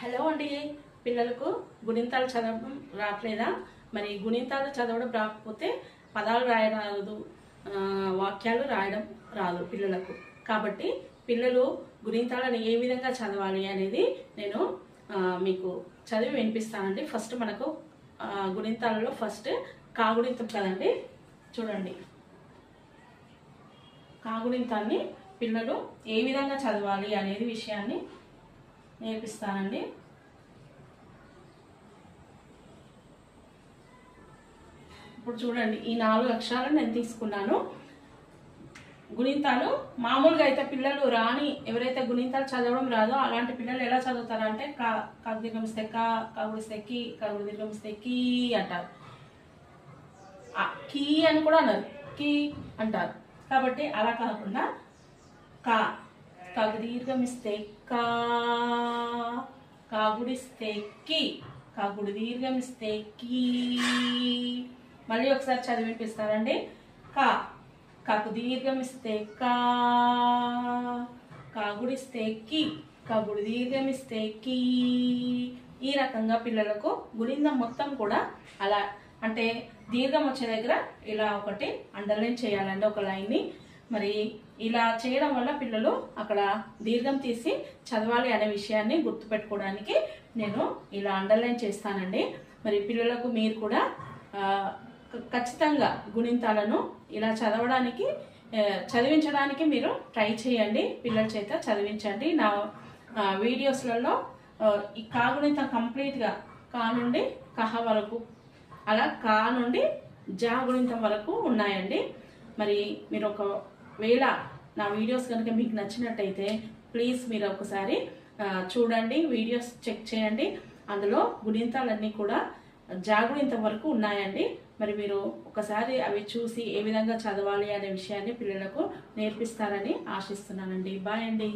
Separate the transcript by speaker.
Speaker 1: Hello అండి, పిల్లలకు గుణింతాలు చదవడం రావట్లేదా? మరి గుణింతాలు చదవడం రాకపోతే పదాలు రాయడం రాదు, వాక్యాలు రాయడం రాదు పిల్లలకు. కాబట్టి పిల్లలు గుణింతాలను ఏ విధంగా చదవాలి అనేది నేను మీకు చదివి వినిపిస్తానండి. ఫస్ట్ మనకు గుణింతాలలో ఫస్ట్ కాగుణింతం కదండి. చూడండి, కాగుణింతాన్ని పిల్లలు ఏ విధంగా చదవాలి అనేది విషయాన్ని నేర్పిస్తానండి. ఇప్పుడు చూడండి, ఈ 4 అక్షరాలు నేను తీసుకున్నాను. గుణింతాలు మామూలుగా అయితే పిల్లలు రాని, ఎవరైతే గుణింతాలు చదవడం రాదో అలాంటి పిల్లలు ఎలా చదువుతారంటే కాగుదీర్ఘమిస్తే కా, కాగుడిస్తే కి, కాగుదీర్ఘమిస్తే కీ అంటారు. కీ అని కూడా అన్నారు, కీ అంటారు. కాబట్టి అలా కాకుండా కా, కాగుదీర్ఘమిస్తే కా, కాగుడిస్తే కి, కాగుడి దీర్ఘమిస్తే కీ. మళ్ళీ ఒకసారి చదివిపిస్తారండి. కా, కాకు దీర్ఘమిస్తే కా, కాగుడిస్తే కి, కాగుడి దీర్ఘమిస్తే కీ. ఈ రకంగా పిల్లలకు గుణింతం మొత్తం కూడా అలా, అంటే దీర్ఘం వచ్చే దగ్గర ఇలా ఒకటి అండర్లైన్ చేయాలండి, ఒక లైన్ని. మరి ఇలా చేయడం వల్ల పిల్లలు అక్కడ దీర్ఘం తీసి చదవాలి అనే విషయాన్ని గుర్తుపెట్టుకోవడానికి నేను ఇలా అండర్లైన్ చేస్తానండి. మరి పిల్లలకు మీరు కూడా ఖచ్చితంగా గుణింతాలను ఇలా చదివించడానికి మీరు ట్రై చేయండి, పిల్లల చేత చదివించండి. నా వీడియోస్లలో ఈ కాగుణింతం కంప్లీట్గా కా నుండి కహ వరకు, అలా కా నుండి జా గుణింతం వరకు ఉన్నాయండి. మరి మీరు ఒకవేళ నా వీడియోస్ కనుక మీకు నచ్చినట్టయితే ప్లీజ్ మీరు ఒకసారి చూడండి, వీడియోస్ చెక్ చేయండి. అందులో గుణింతాలన్నీ కూడా జాగుణింతం వరకు ఉన్నాయండి. మరి మీరు ఒకసారి అవి చూసి ఏ విధంగా చదవాలి అనే విషయాన్ని పిల్లలకు నేర్పిస్తారని ఆశిస్తున్నానండి. బాయ్ అండి.